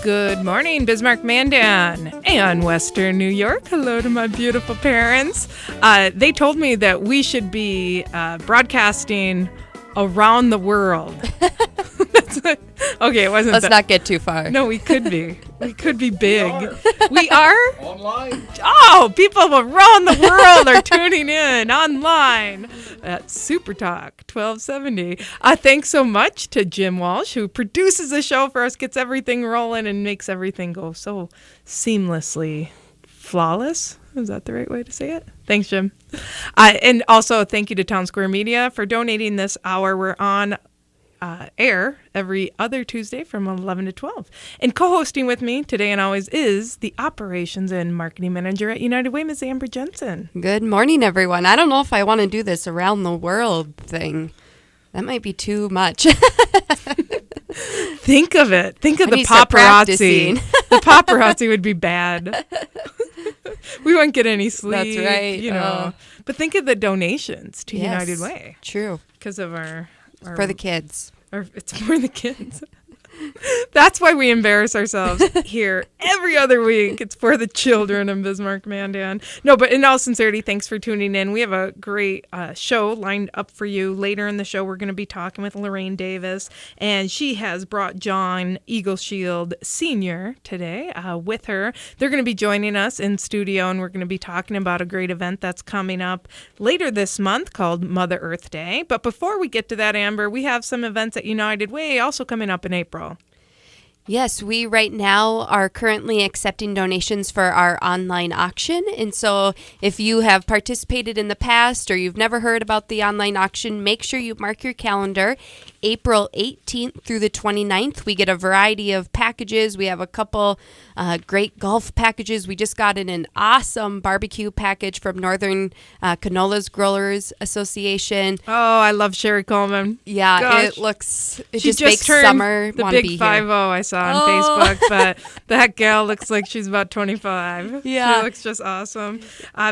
Good morning, Bismarck, Mandan, and Western New York. Hello to my beautiful parents. They told me that we should be broadcasting around the world. Okay, it wasn't. Let's not get too far. No, we could be. We could be big. We are? Online. Oh, people around the world are tuning in online at Super Talk 1270. Thanks so much to Jim Walsh, who produces the show for us, gets everything rolling, and makes everything go so seamlessly flawless. Is that the right way to say it? Thanks, Jim. And also thank you to Town Square Media for donating this hour. We're on air every other Tuesday from 11 to 12. And co-hosting with me today and always is the Operations and Marketing Manager at United Way, Ms. Amber Jensen. Good morning, everyone. I don't know if I want to do this around the world thing. That might be too much. Think of it. Think of I the need to start paparazzi. practicing. The paparazzi would be bad. We won't get any sleep. That's right. You know. But think of the donations to Yes, United Way True. because of our For the kids. it's for the kids. That's why we embarrass ourselves here every other week. It's for the children of Bismarck, Mandan. No, but in all sincerity, thanks for tuning in. We have a great show lined up for you. Later in the show, we're going to be talking with Lorraine Davis, and she has brought John Eagleshield Sr. today with her. They're going to be joining us in studio, and we're going to be talking about a great event that's coming up later this month called Mother Earth Day. But before we get to that, Amber, we have some events at United Way also coming up in April. Yes, we right now are currently accepting donations for our online auction. And so if you have participated in the past or you've never heard about the online auction, make sure you mark your calendar. April 18th through the 29th, we get a variety of packages. We have a couple great golf packages. We just got in an awesome barbecue package from Northern Canolas Growers Association. Oh, I love Sherry Coleman. Yeah, Gosh. it She just makes turned summer the want to big be 50 here. I saw on Facebook, but that gal looks like she's about 25. Yeah. She looks just awesome.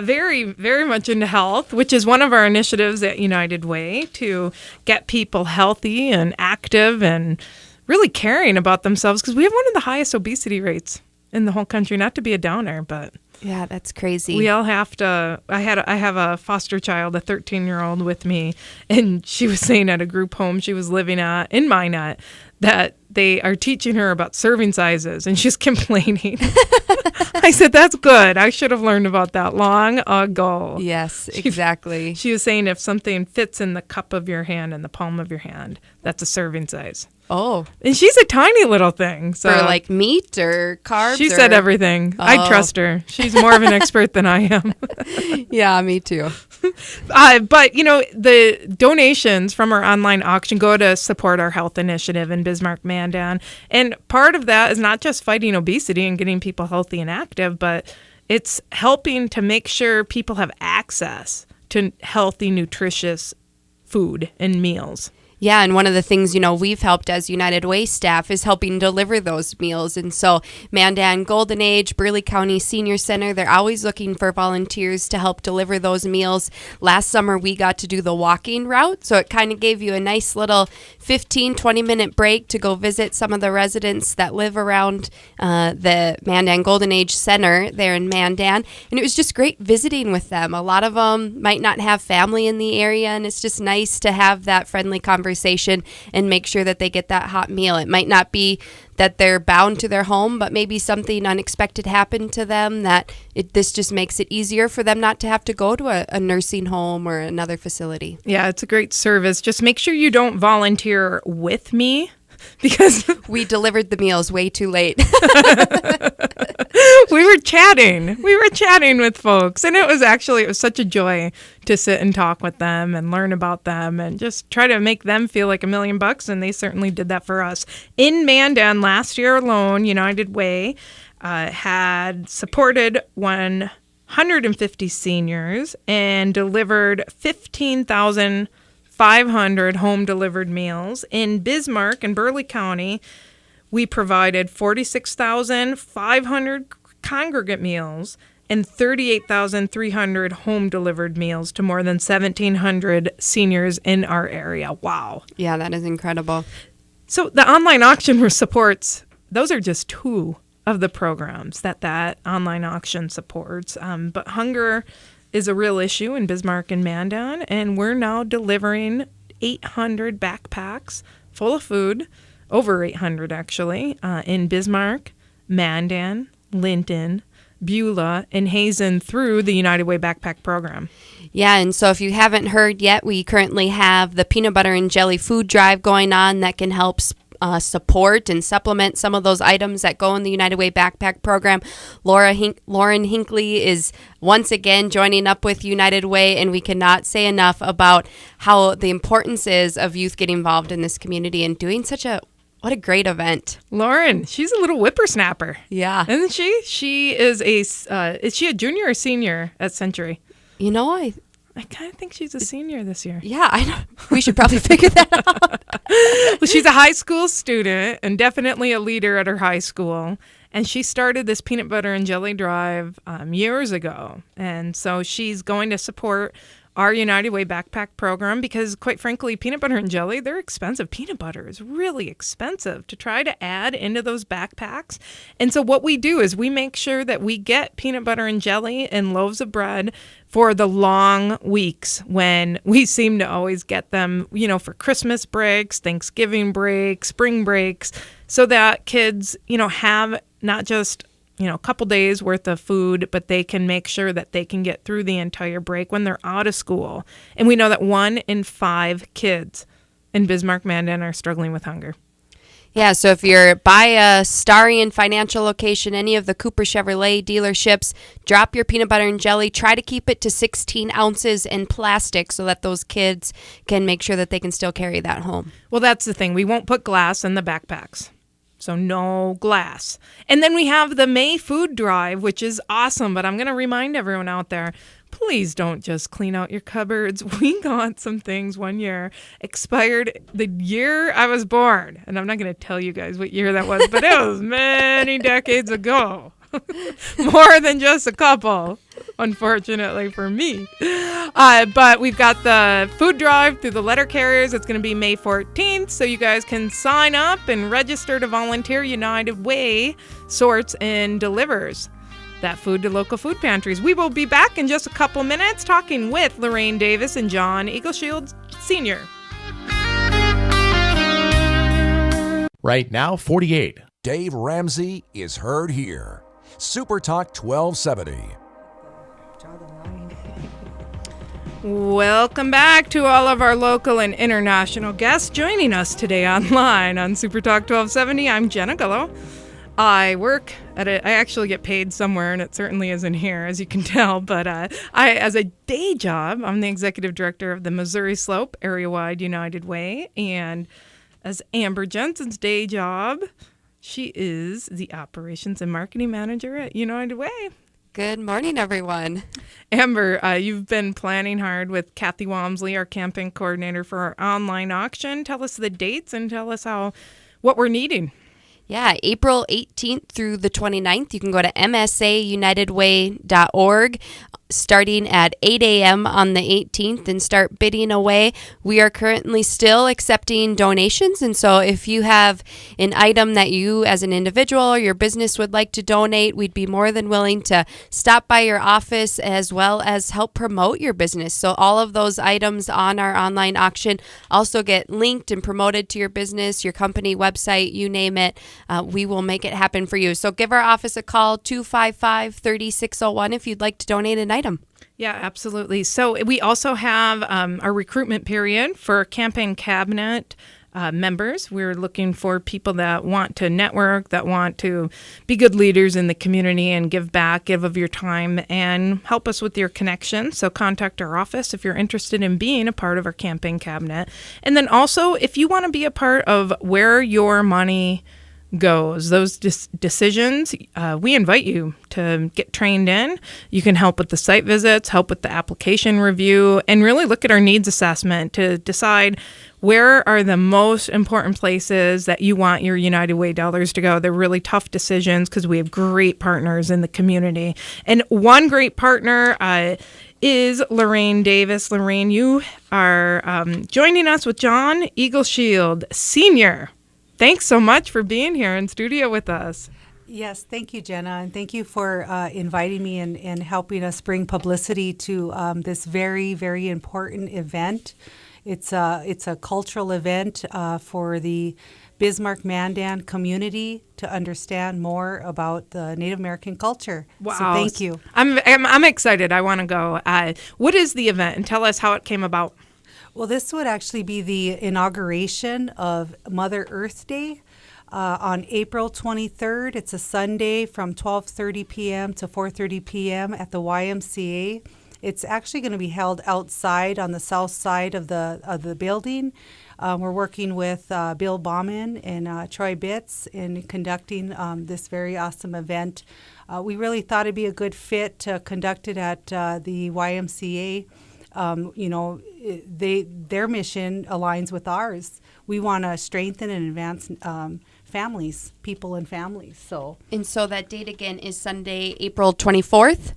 Very, very much into health, which is one of our initiatives at United Way to get people healthy and active and really caring about themselves because we have one of the highest obesity rates in the whole country. Not to be a downer, but Yeah, that's crazy. we all have to. I have a foster child, a 13-year-old with me, and she was saying at a group home she was living at in Minot that they are teaching her about serving sizes, and she's complaining. I said, that's good. I should have learned about that long ago. Yes, exactly. She was saying if something fits in the cup of your hand and the palm of your hand, that's a serving size. Oh, And she's a tiny little thing. So for like meat or carbs? she or... said everything. I Oh. trust her. She's more of an expert than I am. Yeah, me too. But, you know, the donations from our online auction go to support our health initiative in Bismarck, Mandan. And part of that is not just fighting obesity and getting people healthy and active, but it's helping to make sure people have access to healthy, nutritious food and meals. Yeah, and one of the things, we've helped as United Way staff is helping deliver those meals. And so Mandan Golden Age, Burleigh County Senior Center, they're always looking for volunteers to help deliver those meals. Last summer, we got to do the walking route. So it kind of gave you a nice little 15, 20-minute break to go visit some of the residents that live around the Mandan Golden Age Center there in Mandan. And it was just great visiting with them. A lot of them might not have family in the area, and it's just nice to have that friendly conversation and make sure that they get that hot meal. It might not be that they're bound to their home, but maybe something unexpected happened to them this just makes it easier for them not to have to go to a nursing home or another facility. Yeah, it's a great service. Just make sure you don't volunteer with me because We delivered the meals way too late. we were chatting. We were chatting with folks, and it was such a joy to sit and talk with them and learn about them and just try to make them feel like $1 million, and they certainly did that for us. In Mandan last year alone, United Way had supported 150 seniors and delivered 15,500 home-delivered meals. In Bismarck and Burleigh County, we provided 46,500 congregate meals and 38,300 home-delivered meals to more than 1,700 seniors in our area. Wow. Yeah, that is incredible. So the online auction supports those are just two of the programs that online auction supports. But hunger is a real issue in Bismarck and Mandan, and we're now delivering 800 backpacks full of food, over 800 actually, in Bismarck, Mandan, Linton, Beulah, and Hazen through the United Way Backpack Program. Yeah, and so if you haven't heard yet, we currently have the peanut butter and jelly food drive going on that can help support and supplement some of those items that go in the United Way Backpack Program. Lauren Hinckley is once again joining up with United Way, and we cannot say enough about how the importance is of youth getting involved in this community and doing what a great event. Lauren, she's a little whippersnapper. Yeah. Isn't she? She is is she a junior or senior at Century? You know, I kind of think she's a senior this year. Yeah, I know. We should probably figure that out. Well, she's a high school student and definitely a leader at her high school. And she started this peanut butter and jelly drive years ago. And so she's going to support our United Way Backpack Program because, quite frankly, peanut butter and jelly, they're expensive. Peanut butter is really expensive to try to add into those backpacks. And so what we do is we make sure that we get peanut butter and jelly and loaves of bread for the long weeks when we seem to always get them, for Christmas breaks, Thanksgiving breaks, spring breaks, so that kids, have not just a couple days worth of food, but they can make sure that they can get through the entire break when they're out of school. And we know that 1 in 5 kids in Bismarck, Mandan are struggling with hunger. Yeah, so if you're by a Starian Financial location, any of the Cooper Chevrolet dealerships, drop your peanut butter and jelly. Try to keep it to 16 ounces in plastic so that those kids can make sure that they can still carry that home. Well, that's the thing. We won't put glass in the backpacks. So no glass. And then we have the May food drive, which is awesome. But I'm going to remind everyone out there, please don't just clean out your cupboards. We got some things one year expired the year I was born. And I'm not going to tell you guys what year that was, but it was many decades ago. More than just a couple, unfortunately for me. But we've got the food drive through the letter carriers. It's going to be May 14th, so you guys can sign up and register to volunteer. United Way sorts and delivers that food to local food pantries. We will be back in just a couple minutes talking with Lorraine Davis and John Eagleshield Sr. Right now, 48. Dave Ramsey is heard here. Super Talk 1270. Welcome back to all of our local and international guests joining us today online on Super Talk 1270. I'm Jenna Gullo. I work at I actually get paid somewhere, and it certainly isn't here, as you can tell. But as a day job, I'm the executive director of the Missouri Slope Area-Wide United Way. And as Amber Jensen's day job, she is the operations and marketing manager at United Way. Good morning, everyone. Amber, you've been planning hard with Kathy Walmsley, our campaign coordinator for our online auction. Tell us the dates and tell us what we're needing. Yeah, April 18th through the 29th. You can go to msaunitedway.org. Starting at 8 a.m. on the 18th and start bidding away. We are currently still accepting donations, and so if you have an item that you as an individual or your business would like to donate, we'd be more than willing to stop by your office as well as help promote your business. So all of those items on our online auction also get linked and promoted to your business, your company website, you name it. We will make it happen for you. So give our office a call, 255-3601, if you'd like to donate an item. Yeah, absolutely. So we also have our recruitment period for campaign cabinet members. We're looking for people that want to network, that want to be good leaders in the community and give back, give of your time, and help us with your connection. So contact our office if you're interested in being a part of our campaign cabinet. And then also, if you want to be a part of where your money goes, those decisions, we invite you to get trained in. You can help with the site visits, help with the application review, and really look at our needs assessment to decide where are the most important places that you want your United Way dollars to go. They're really tough decisions because we have great partners in the community. And one great partner is Lorraine Davis. Lorraine, you are joining us with John Eagleshield Sr. thanks so much for being here in studio with us. Yes, thank you, Jenna, and thank you for inviting me and helping us bring publicity to this very, very important event. It's a cultural event for the Bismarck-Mandan community to understand more about the Native American culture. Wow. So thank you. I'm excited. I want to go. What is the event? And tell us how it came about. Well, this would actually be the inauguration of Mother Earth Day. On April 23rd. It's a Sunday from 12:30 p.m. to 4:30 p.m. at the YMCA. It's actually going to be held outside on the south side of the building. We're working with Bill Bauman and Troy Bitts in conducting this very awesome event. We really thought it'd be a good fit to conduct it at the YMCA. Their mission aligns with ours. We want to strengthen and advance families, people and families. So that date again is Sunday, April 24th?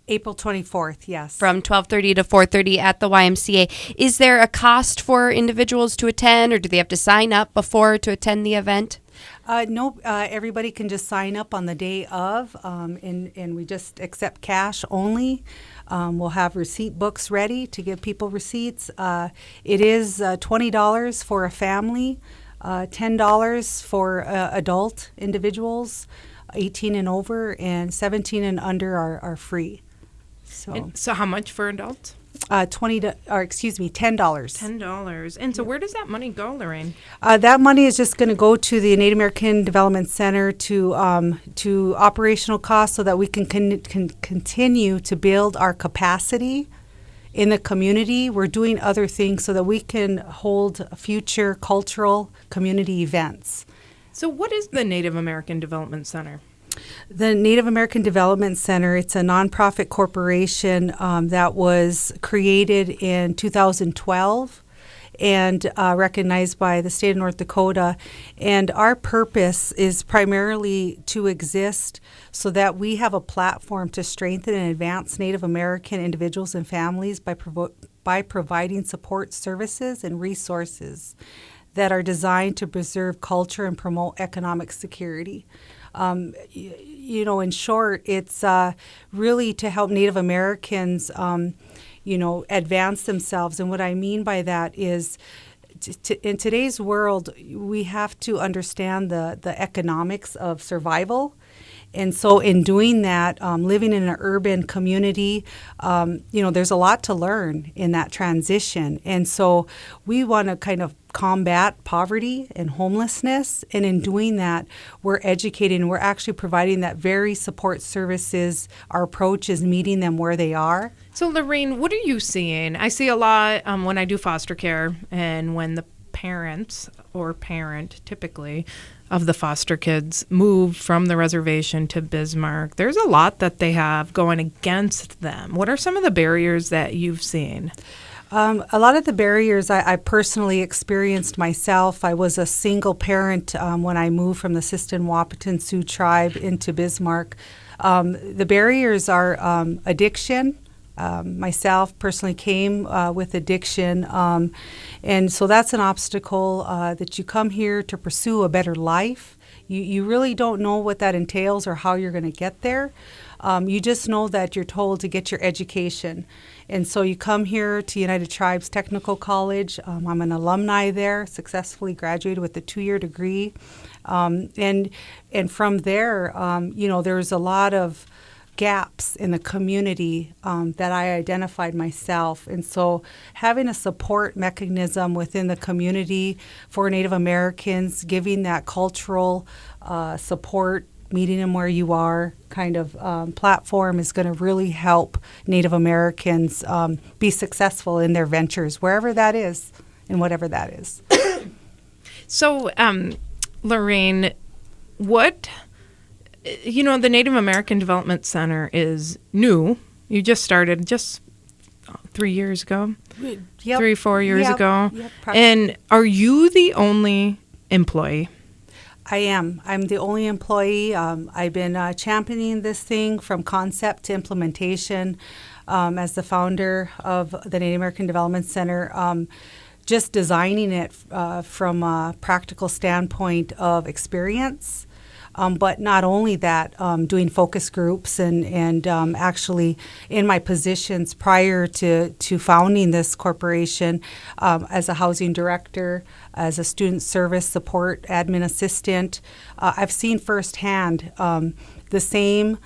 April 24th, yes. From 12:30 to 4:30 at the YMCA. Is there a cost for individuals to attend, or do they have to sign up before to attend the event? No, everybody can just sign up on the day of, and we just accept cash only. We'll have receipt books ready to give people receipts. It is $20 for a family, $10 for adult individuals, 18 and over, and 17 and under are free. So how much for adults? $10. $10. And so where does that money go, Lorraine? That money is just going to go to the Native American Development Center to operational costs so that we can continue to build our capacity in the community. We're doing other things so that we can hold future cultural community events. So what is the Native American Development Center? The Native American Development Center, it's a nonprofit corporation that was created in 2012 and recognized by the state of North Dakota. And our purpose is primarily to exist so that we have a platform to strengthen and advance Native American individuals and families by providing support services and resources that are designed to preserve culture and promote economic security. In short, it's really to help Native Americans, advance themselves. And what I mean by that is, in today's world, we have to understand the economics of survival. And so in doing that, living in an urban community, there's a lot to learn in that transition. And so we want to kind of combat poverty and homelessness. And in doing that, we're educating. We're actually providing that very support services. Our approach is meeting them where they are. So, Lorraine, what are you seeing? I see a lot when I do foster care and when the parent typically of the foster kids move from the reservation to Bismarck. There's a lot that they have going against them. What are some of the barriers that you've seen? A lot of the barriers I personally experienced myself. I was a single parent when I moved from the Siston-Wahpeton Sioux tribe into Bismarck. The barriers are addiction. Myself personally came with addiction, and so that's an obstacle that you come here to pursue a better life. You really don't know what that entails or how you're going to get there. You just know that you're told to get your education. And so you come here to United Tribes Technical College. I'm an alumni there, successfully graduated with a 2-year degree. And from there, there's a lot of gaps in the community that I identified myself. And so having a support mechanism within the community for Native Americans, giving that cultural support, meeting them where you are kind of platform is going to really help Native Americans be successful in their ventures, wherever that is and whatever that is. So, Lorraine, the Native American Development Center is new. You just started 3 years ago, Yep. 4 years Yep. ago. Yep. And are you the only employee? I am. I'm the only employee. I've been championing this thing from concept to implementation as the founder of the Native American Development Center. just designing it from a practical standpoint of experience. But not only that, doing focus groups and actually in my positions prior to founding this corporation, as a housing director, as a student service support admin assistant, I've seen firsthand the same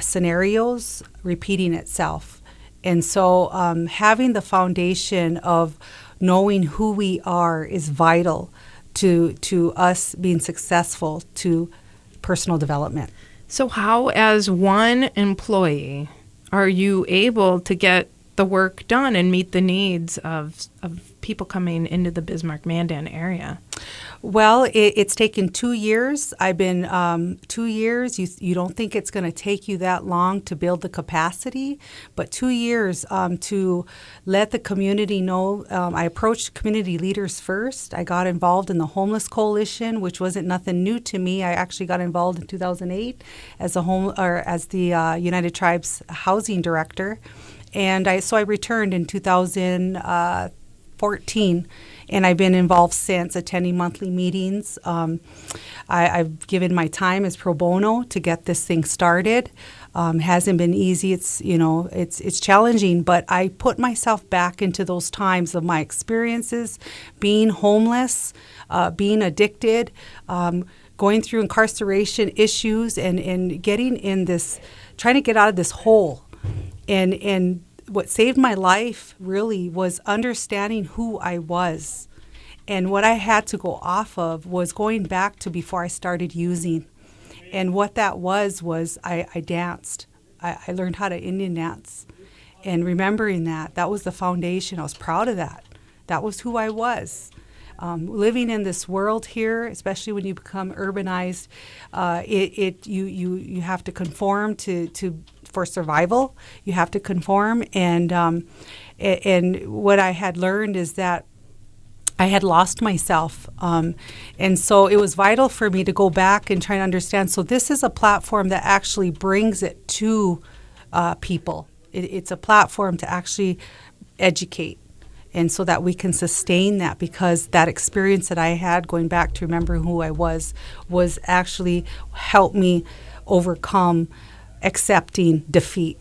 scenarios repeating itself. And so having the foundation of knowing who we are is vital to us being successful, to personal development. So how, as one employee, are you able to get the work done and meet the needs of people coming into the Bismarck-Mandan area? Well, it's taken 2 years. I've been 2 years. You don't think it's going to take you that long to build the capacity, but 2 years to let the community know. I approached community leaders first. I got involved in the Homeless Coalition, which wasn't nothing new to me. I actually got involved in 2008 as the United Tribes housing director, and I returned in 2014. And I've been involved since, attending monthly meetings. I've given my time as pro bono to get this thing started. Hasn't been easy. It's challenging, but I put myself back into those times of my experiences, being homeless, being addicted, going through incarceration issues, and getting in this, trying to get out of this hole, and what saved my life really was understanding who I was. And what I had to go off of was going back to before I started using. And what that was I danced. I learned how to Indian dance. And remembering that was the foundation. I was proud of that. That was who I was. Living in this world here, especially when you become urbanized, you have to conform for survival. You have to conform, and what I had learned is that I had lost myself, and so it was vital for me to go back and try to understand. So this is a platform that actually brings it to people. It's a platform to actually educate, and so that we can sustain that, because that experience that I had going back to remember who I was actually helped me overcome accepting defeat.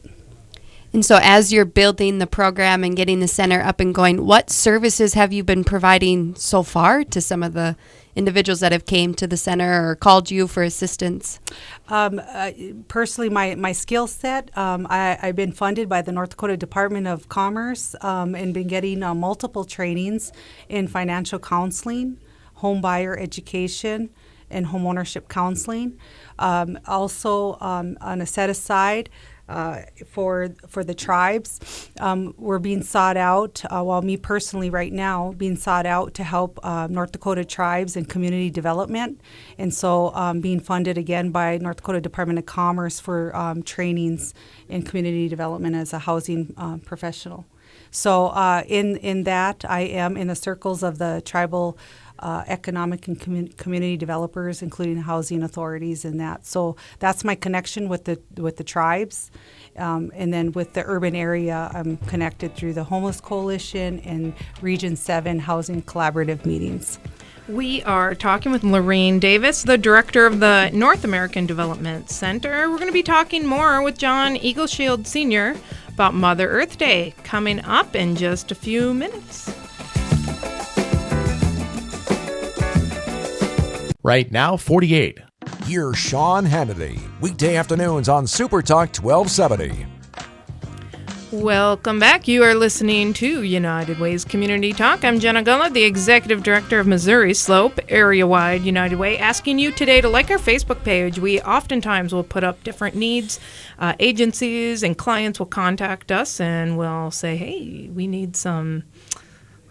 And so as you're building the program and getting the center up and going, what services have you been providing so far to some of the individuals that have came to the center or called you for assistance? Personally, my skill set, I've been funded by the North Dakota Department of Commerce and been getting multiple trainings in financial counseling, home buyer education, and homeownership counseling. Also, on a set aside for the tribes, we're being sought out, while me personally right now being sought out to help North Dakota tribes in community development. And so being funded again by North Dakota Department of Commerce for trainings in community development as a housing professional. So in that, I am in the circles of the tribal economic and community developers, including housing authorities and that. So that's my connection with the tribes. And then with the urban area, I'm connected through the Homeless Coalition and Region 7 Housing Collaborative meetings. We are talking with Lorraine Davis, the director of the North American Development Center. We're going to be talking more with John Eagleshield Sr. about Mother Earth Day coming up in just a few minutes. Right now, 48. Here's Sean Hannity, weekday afternoons on Super Talk 1270. Welcome back. You are listening to United Way's Community Talk. I'm Jenna Gullah, the Executive Director of Missouri Slope, area-wide United Way, asking you today to like our Facebook page. We oftentimes will put up different needs. Agencies and clients will contact us and we'll say, hey, we need some,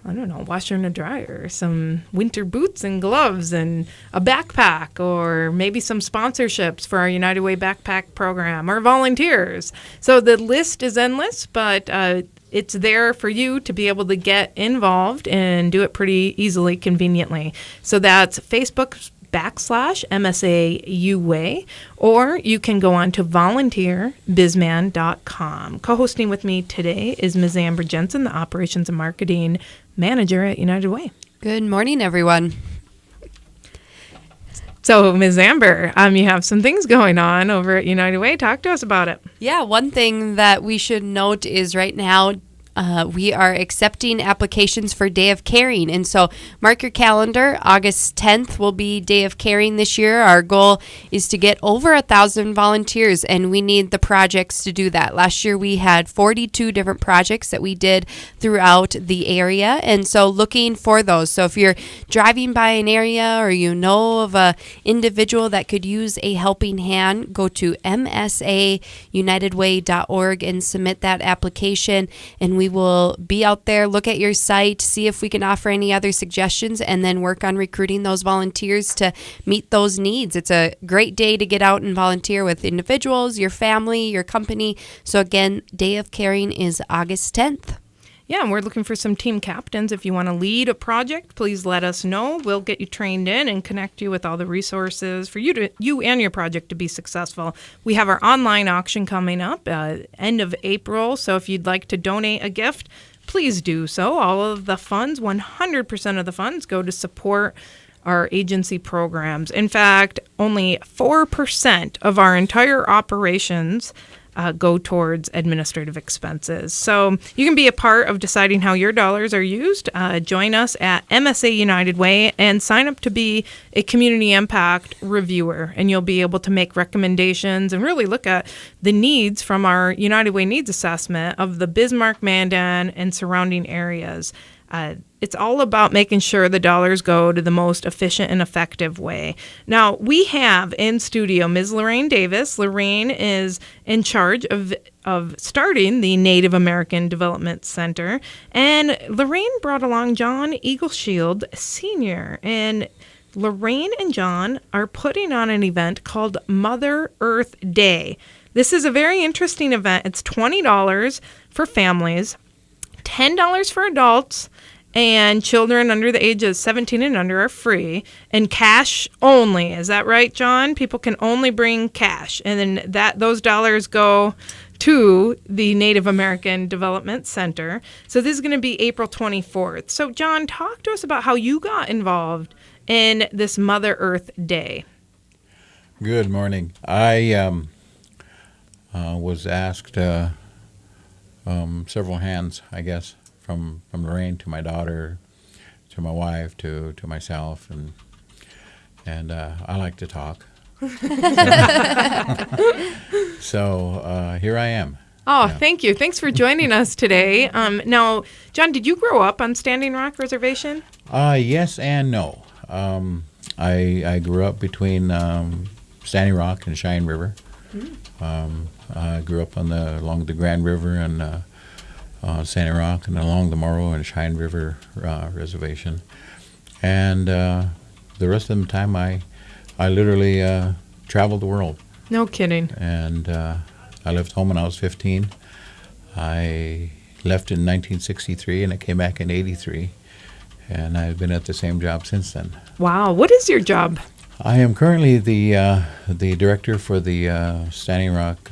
washer and a dryer, some winter boots and gloves and a backpack, or maybe some sponsorships for our United Way backpack program, or volunteers. So the list is endless, but it's there for you to be able to get involved and do it pretty easily, conveniently. So that's Facebook /MSAUWay, or you can go on to volunteerbizman.com. Co-hosting with me today is Ms. Amber Jensen, the Operations and Marketing Manager at United Way. Good morning, everyone. So, Ms. Amber, you have some things going on over at United Way. Talk to us about it. Yeah, one thing that we should note is right now we are accepting applications for Day of Caring. And so mark your calendar. August 10th will be Day of Caring this year. Our goal is to get over 1,000 volunteers, and we need the projects to do that. Last year we had 42 different projects that we did throughout the area. And so looking for those. So if you're driving by an area or you know of a individual that could use a helping hand, go to msaunitedway.org and submit that application, and we will be out there, look at your site, see if we can offer any other suggestions, and then work on recruiting those volunteers to meet those needs. It's a great day to get out and volunteer with individuals, your family, your company. So again, Day of Caring is August 10th. Yeah, and we're looking for some team captains. If you want to lead a project, please let us know. We'll get you trained in and connect you with all the resources for you and your project to be successful. We have our online auction coming up end of April, so if you'd like to donate a gift, please do so. All of the funds, 100% of the funds, go to support our agency programs. In fact, only 4% of our entire operations go towards administrative expenses. So you can be a part of deciding how your dollars are used. Join us at MSA United Way and sign up to be a community impact reviewer, and you'll be able to make recommendations and really look at the needs from our United Way needs assessment of the Bismarck, Mandan, and surrounding areas. It's all about making sure the dollars go to the most efficient and effective way. Now, we have in studio Ms. Lorraine Davis. Lorraine is in charge of starting the Native American Development Center. And Lorraine brought along John Eagleshield Sr. And Lorraine and John are putting on an event called Mother Earth Day. This is a very interesting event. It's $20 for families, $10 for adults, and children under the age of 17 and under are free, and cash only. Is that right, John? People can only bring cash, and then those dollars go to the Native American Development Center. So this is going to be April 24th. So, John, talk to us about how you got involved in this Mother Earth Day. Good morning. I was asked several hands, I guess, from Lorraine to my daughter, to my wife, to myself, and I like to talk. So here I am. Oh, yeah. Thank you. Thanks for joining us today. Now, John, did you grow up on Standing Rock Reservation? Yes and no. I grew up between Standing Rock and Cheyenne River. I grew up along the Grand River and Standing Rock, and along the Morrow and Cheyenne River Reservation. And the rest of the time, I literally traveled the world. No kidding. And I left home when I was 15. I left in 1963, and I came back in 83. And I've been at the same job since then. Wow. What is your job? I am currently the director for the Standing Rock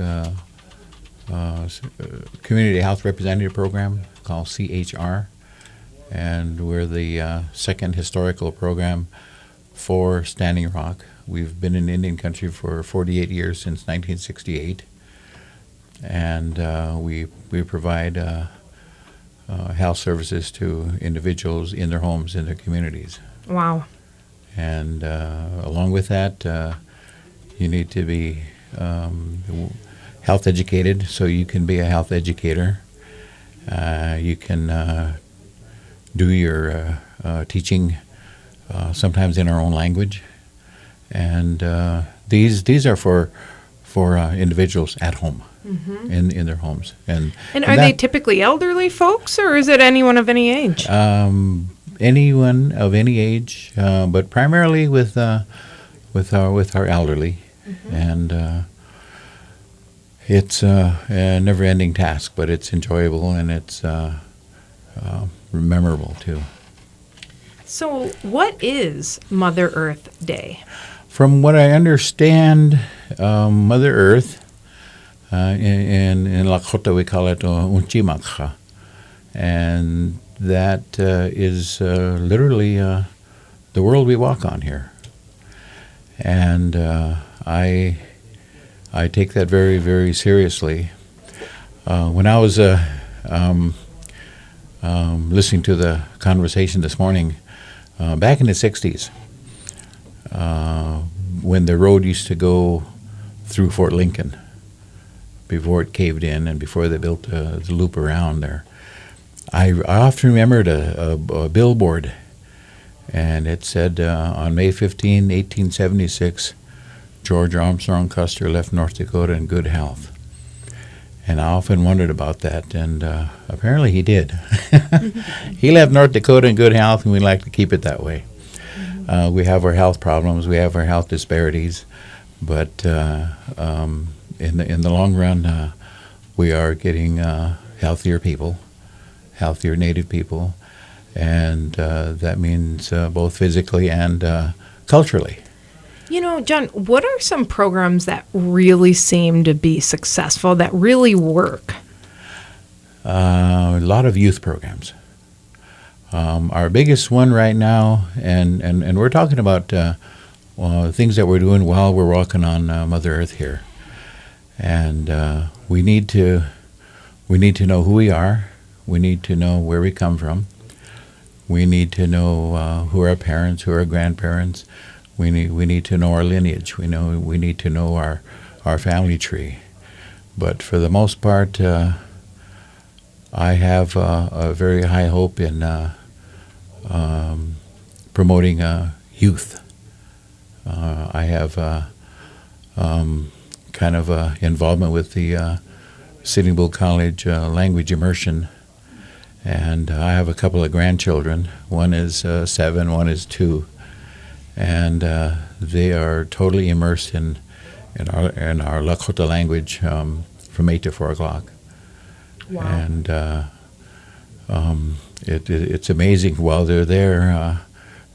Community Health Representative Program called CHR, and we're the second historical program for Standing Rock. We've been in Indian country for 48 years, since 1968, and we provide health services to individuals in their homes, in their communities. Wow. And along with that, you need to be health educated, so you can be a health educator. You can do your teaching sometimes in our own language, and these are for individuals at home, in their homes. And are they typically elderly folks, or is it anyone of any age? Anyone of any age, but primarily with our elderly, and it's a never-ending task, but it's enjoyable and it's memorable too. So, what is Mother Earth Day? From what I understand, Mother Earth, in Lakota we call it Unchimakha, and that is literally the world we walk on here. And I take that very, very seriously. When I was listening to the conversation this morning, back in the 60s, when the road used to go through Fort Lincoln, before it caved in and before they built the loop around there, I often remembered a billboard, and it said, on May 15, 1876, George Armstrong Custer left North Dakota in good health. And I often wondered about that, and apparently he did. He left North Dakota in good health, and we'd like to keep it that way. We have our health problems, we have our health disparities, but in the long run, we are getting healthier people, healthier Native people, and that means both physically and culturally. You know, John, what are some programs that really seem to be successful, that really work? A lot of youth programs. Our biggest one right now, and we're talking about things that we're doing while we're walking on Mother Earth here. And we need to know who we are. We need to know where we come from. We need to know who are our parents, who are our grandparents. We need to know our lineage. We need to know our family tree. But for the most part, I have a very high hope in promoting youth. I have kind of involvement with the Sitting Bull College language immersion, and I have a couple of grandchildren. One is 7, one is 2. And they are totally immersed in our Lakota language from 8 to 4 o'clock. Wow. And it's amazing. While they're there,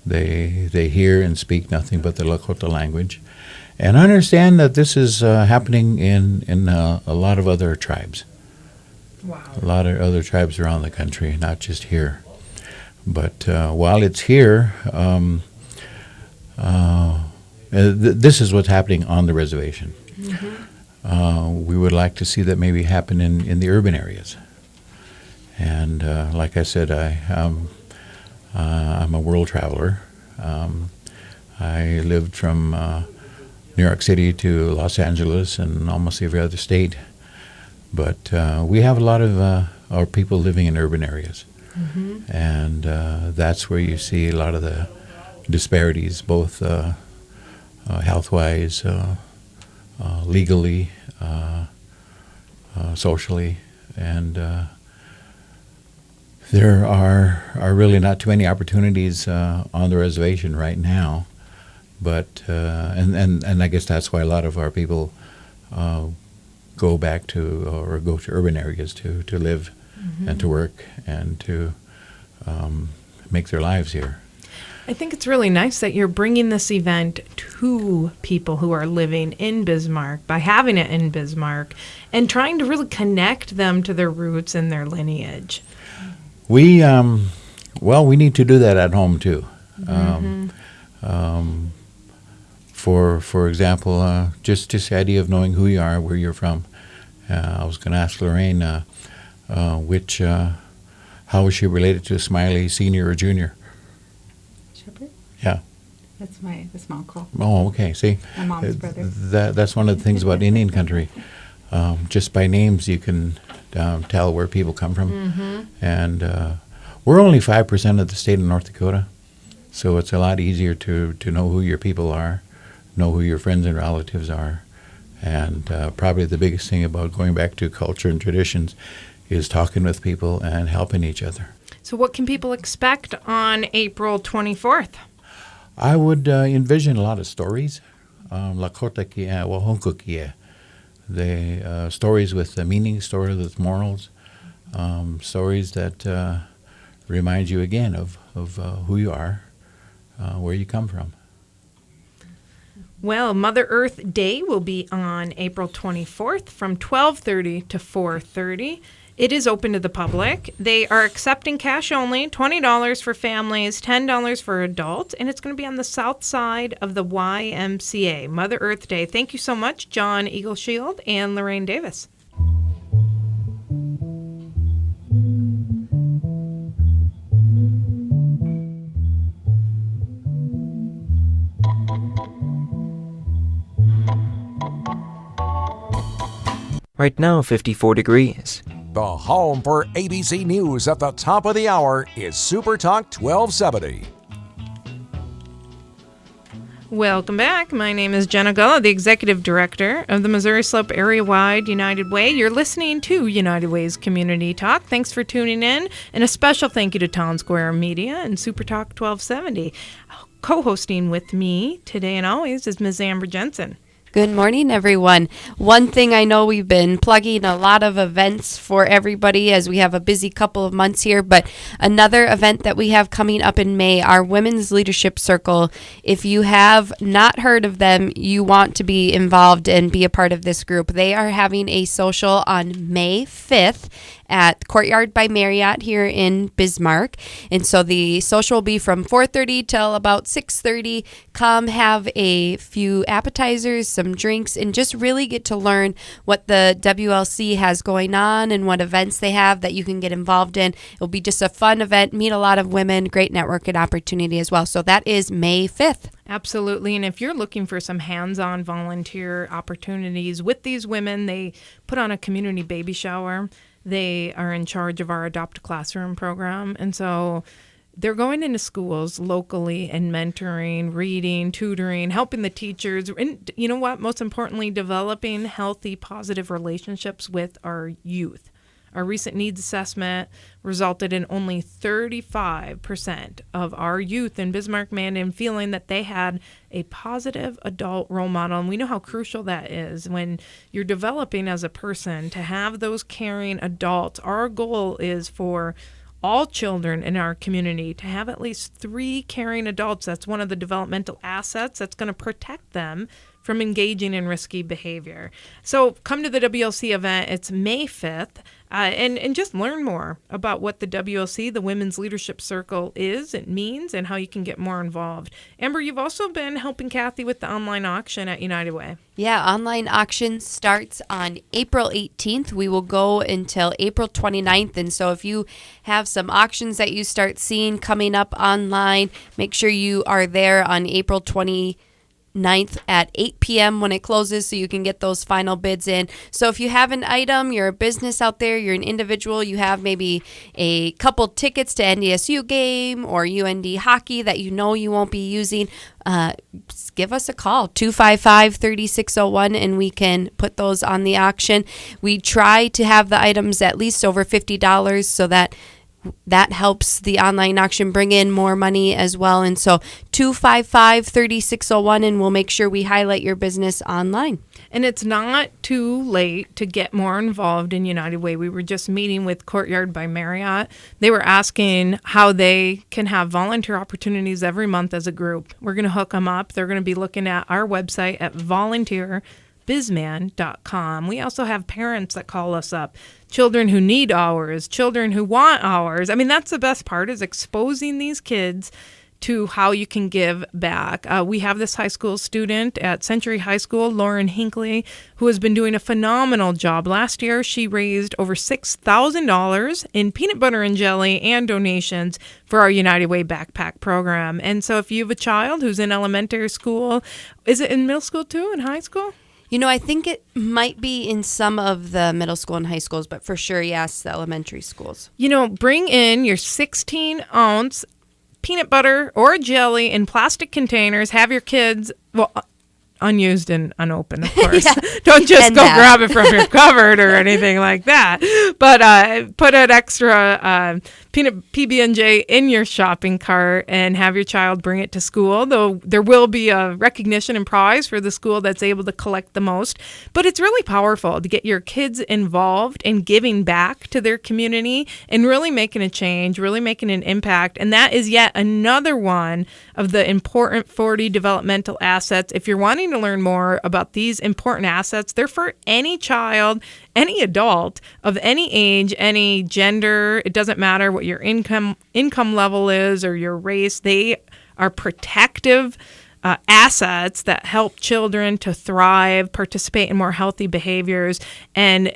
they hear and speak nothing but the Lakota language. And I understand that this is happening in a lot of other tribes. Wow. A lot of other tribes around the country, not just here. But while it's here, this is what's happening on the reservation. Mm-hmm. We would like to see that maybe happen in the urban areas. And like I said, I'm a world traveler. I lived from New York City to Los Angeles and almost every other state. But we have a lot of our people living in urban areas. Mm-hmm. And that's where you see a lot of the disparities, both health-wise, legally, socially, and there are really not too many opportunities on the reservation right now. But and I guess that's why a lot of our people go back to or go to urban areas to live mm-hmm. and to work and to make their lives here. I think it's really nice that you're bringing this event to people who are living in Bismarck by having it in Bismarck and trying to really connect them to their roots and their lineage. We need to do that at home too. Mm-hmm. For example, just the idea of knowing who you are, where you're from. I was going to ask Lorraine how is she related to Smiley, senior or junior? Shepherd? Yeah. That's my uncle. Oh, okay. See, My mom's brother. That's one of the things about Indian country. Just by names, you can tell where people come from. Mm-hmm. And we're only 5% of the state of North Dakota, so it's a lot easier to know who your people are, know who your friends and relatives are. And probably the biggest thing about going back to culture and traditions is talking with people and helping each other. So what can people expect on April 24th? I would envision a lot of stories. Lakota kia, wahonku kia. The stories with the meaning, stories with morals, stories that remind you again of who you are, where you come from. Well, Mother Earth Day will be on April 24th from 12:30 to 4:30. It is open to the public. They are accepting cash only, $20 for families, $10 for adults, and it's going to be on the south side of the YMCA. Mother Earth Day. Thank you so much, John Eagleshield and Lorraine Davis. Right now, 54 degrees. The home for ABC News at the top of the hour is Super Talk 1270. Welcome back. My name is Jenna Gullah, the Executive Director of the Missouri Slope Area-Wide United Way. You're listening to United Way's Community Talk. Thanks for tuning in. And a special thank you to Town Square Media and Super Talk 1270. Co-hosting with me today and always is Ms. Amber Jensen. Good morning, everyone. One thing I know, we've been plugging a lot of events for everybody as we have a busy couple of months here, but another event that we have coming up in May, our Women's Leadership Circle. If you have not heard of them, you want to be involved and be a part of this group. They are having a social on May 5th at Courtyard by Marriott here in Bismarck. And so the social will be from 4:30 till about 6:30. Come have a few appetizers, some drinks, and just really get to learn what the WLC has going on and what events they have that you can get involved in. It'll be just a fun event, meet a lot of women, great networking opportunity as well. So that is May 5th. Absolutely. And if you're looking for some hands-on volunteer opportunities with these women, they put on a community baby shower. They are in charge of our Adopt a Classroom program. And so they're going into schools locally and mentoring, reading, tutoring, helping the teachers. And you know what? Most importantly, developing healthy, positive relationships with our youth. Our recent needs assessment resulted in only 35% of our youth in Bismarck-Mandan feeling that they had a positive adult role model. And we know how crucial that is when you're developing as a person to have those caring adults. Our goal is for all children in our community to have at least 3 caring adults. That's one of the developmental assets that's going to protect them from engaging in risky behavior. So come to the WLC event. It's May 5th. And just learn more about what the WLC, the Women's Leadership Circle, is, it means, and how you can get more involved. Amber, you've also been helping Kathy with the online auction at United Way. Yeah, online auction starts on April 18th. We will go until April 29th. And so if you have some auctions that you start seeing coming up online, make sure you are there on April 29th at 8 p.m. when it closes so you can get those final bids in. So if you have an item, you're a business out there, you're an individual, you have maybe a couple tickets to NDSU game or UND hockey that you know you won't be using, give us a call, 255-3601, and we can put those on the auction. We try to have the items at least over $50 so that helps the online auction bring in more money as well. And so 255-3601, and we'll make sure we highlight your business online. And it's not too late to get more involved in United Way. We were just meeting with Courtyard by Marriott. They were asking how they can have volunteer opportunities every month as a group. We're going to hook them up. They're going to be looking at our website at volunteerbizman.com. We also have parents that call us up, children who need hours, children who want hours. I mean, that's the best part, is exposing these kids to how you can give back. We have this high school student at Century High School, Lauren Hinckley, who has been doing a phenomenal job. Last year, she raised over $6,000 in peanut butter and jelly and donations for our United Way backpack program. And so if you have a child who's in elementary school, is it in middle school too, in high school? You know, I think it might be in some of the middle school and high schools, but for sure, yes, the elementary schools. You know, bring in your 16-ounce peanut butter or jelly in plastic containers. Have your kids, well, unused and unopened, of course. Yeah. Don't just And go that. grab it from your cupboard or anything like that. But put an extra peanut PB&J in your shopping cart and have your child bring it to school, though there will be a recognition and prize for the school that's able to collect the most. But it's really powerful to get your kids involved in giving back to their community and really making a change, really making an impact. And that is yet another one of the important 40 developmental assets. If you're wanting to learn more about these important assets, they're for any child, any adult of any age, any gender. It doesn't matter what your income level is or your race. They are protective assets that help children to thrive, participate in more healthy behaviors, and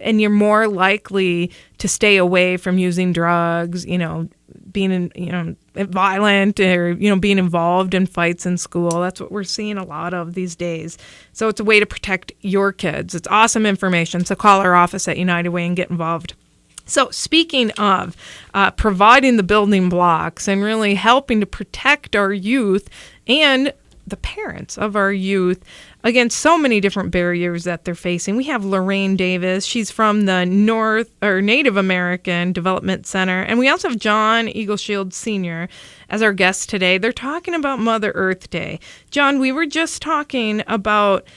you're more likely to stay away from using drugs, being violent, or being involved in fights in school. That's what we're seeing a lot of these days. So it's a way to protect your kids. It's awesome information. So call our office at United Way and get involved. So speaking of providing the building blocks and really helping to protect our youth and the parents of our youth against so many different barriers that they're facing, we have Lorraine Davis. She's from the Native American Development Center. And we also have John Eagleshield Sr. as our guest today. They're talking about Mother Earth Day. John, we were just talking about,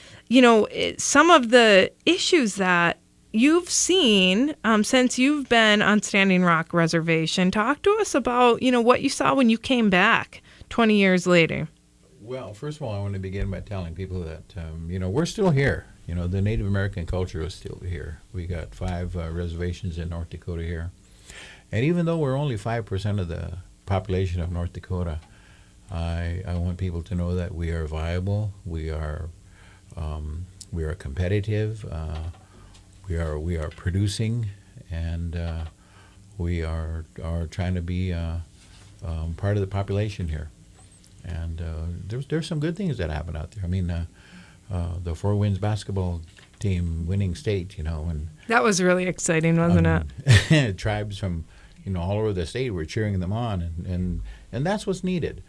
some of the issues that you've seen since you've been on Standing Rock Reservation. Talk to us about, what you saw when you came back 20 years later. Well, first of all, I want to begin by telling people that, we're still here. The Native American culture is still here. We got 5 reservations in North Dakota here. And even though we're only 5% of the population of North Dakota, I want people to know that we are viable. We are competitive. We are producing, and we are trying to be part of the population here. And there's some good things that happen out there. I mean, the Four Winds basketball team winning state, and that was really exciting, wasn't it? Tribes from all over the state were cheering them on, and that's what's needed.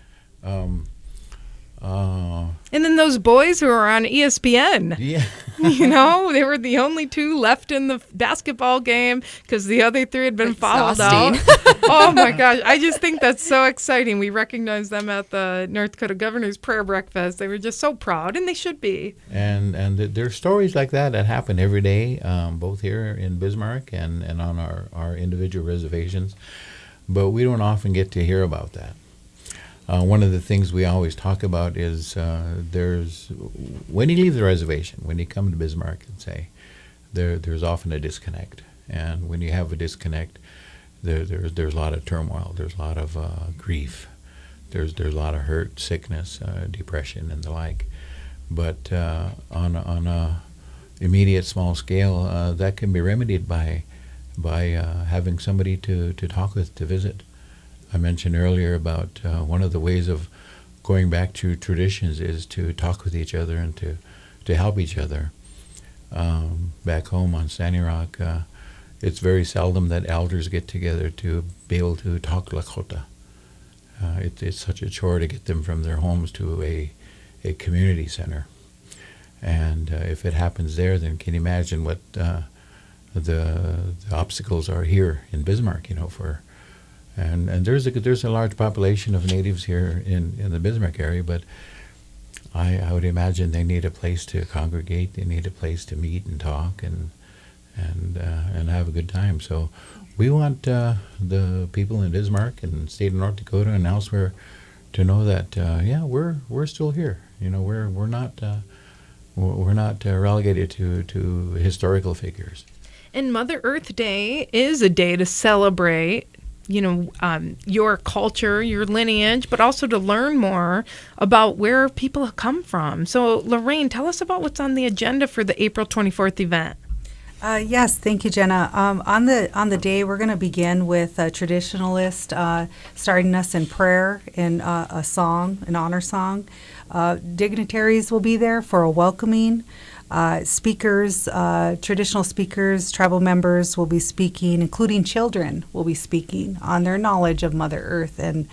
And then those boys who are on ESPN. Yeah. They were the only 2 left in the basketball game because the other 3 had been fouled out. Oh, my gosh. I just think that's so exciting. We recognized them at the North Dakota Governor's Prayer Breakfast. They were just so proud, and they should be. And there are stories like that happen every day, both here in Bismarck and on our individual reservations. But we don't often get to hear about that. One of the things we always talk about is when you leave the reservation, when you come to Bismarck and say, there's often a disconnect. And when you have a disconnect, there's a lot of turmoil. There's a lot of grief. There's a lot of hurt, sickness, depression, and the like. But on a immediate small scale, that can be remedied by having somebody to talk with, to visit. I mentioned earlier about one of the ways of going back to traditions is to talk with each other and to help each other. Back home on Standing Rock, it's very seldom that elders get together to be able to talk Lakota. It's such a chore to get them from their homes to a community center. And if it happens there, then can you imagine what the obstacles are here in Bismarck, And there's a large population of natives here in the Bismarck area, but I would imagine they need a place to congregate. They need a place to meet and talk and have a good time. So we want the people in Bismarck and the state of North Dakota and elsewhere to know that we're still here. We're not relegated to historical figures. And Mother Earth Day is a day to celebrate your culture, your lineage, but also to learn more about where people have come from. So, Lorraine, tell us about what's on the agenda for the April 24th event. Yes, thank you, Jenna. On the day, we're going to begin with a traditionalist starting us in prayer in a song, an honor song. Dignitaries will be there for a welcoming. Speakers, traditional speakers, tribal members will be speaking, including children will be speaking on their knowledge of Mother Earth and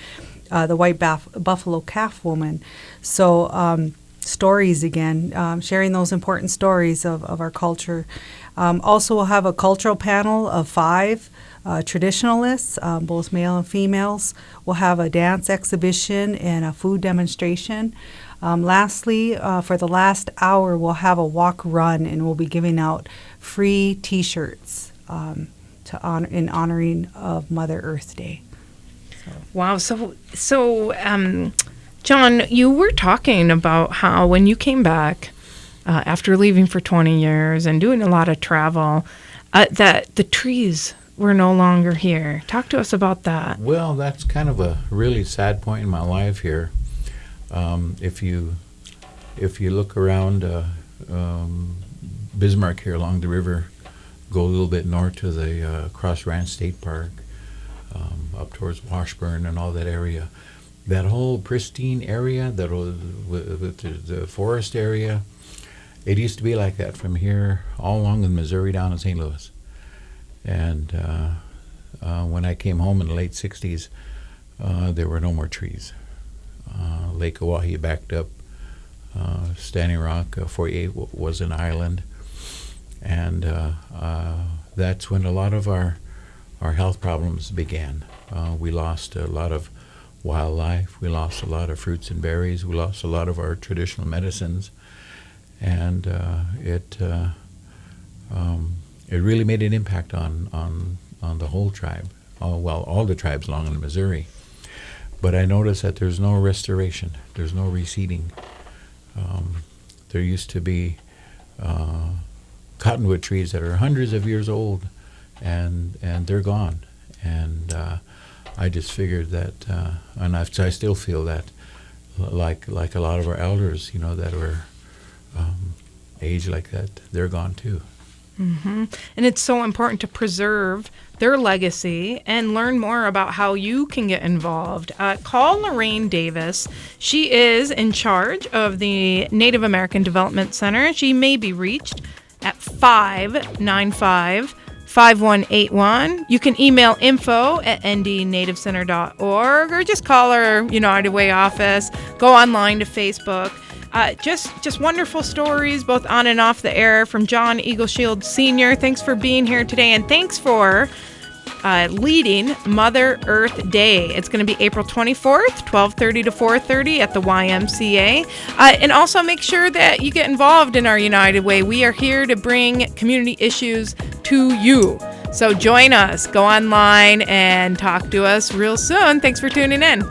the white buffalo calf woman. So stories again, sharing those important stories of our culture. Also, we'll have a cultural panel of 5 traditionalists, both male and females. We'll have a dance exhibition and a food demonstration. Lastly, for the last hour, we'll have a walk run, and we'll be giving out free T-shirts in honoring of Mother Earth Day. Wow. So, John, you were talking about how when you came back after leaving for 20 years and doing a lot of travel, that the trees were no longer here. Talk to us about that. Well, that's kind of a really sad point in my life here. If you look around Bismarck here along the river, go a little bit north to the Cross Ranch State Park, up towards Washburn and all that area, that whole pristine area, that with the forest area, it used to be like that from here all along the Missouri down to St. Louis. And when I came home in the late 60s, there were no more trees. Lake Oahe backed up. Standing Rock 48 was an island. And that's when a lot of our health problems began. We lost a lot of wildlife. We lost a lot of fruits and berries. We lost a lot of our traditional medicines. And it really made an impact on the whole tribe, all the tribes along in Missouri. But I noticed that there's no restoration, there's no reseeding. There used to be cottonwood trees that are hundreds of years old, and they're gone. And I just figured that, and I still feel that, like a lot of our elders, that were aged like that, they're gone too. Mm-hmm. And it's so important to preserve their legacy and learn more about how you can get involved. Call Lorraine Davis. She is in charge of the Native American Development Center. She may be reached at 595-5181. You can email info@ndnativecenter.org or just call our United Way office. Go online to Facebook. Just wonderful stories, both on and off the air, from John Eagleshield Sr. Thanks for being here today, and thanks for leading Mother Earth Day. It's going to be April 24th, 12:30 to 4:30 at the YMCA. And also make sure that you get involved in our United Way. We are here to bring community issues to you. So join us. Go online and talk to us real soon. Thanks for tuning in.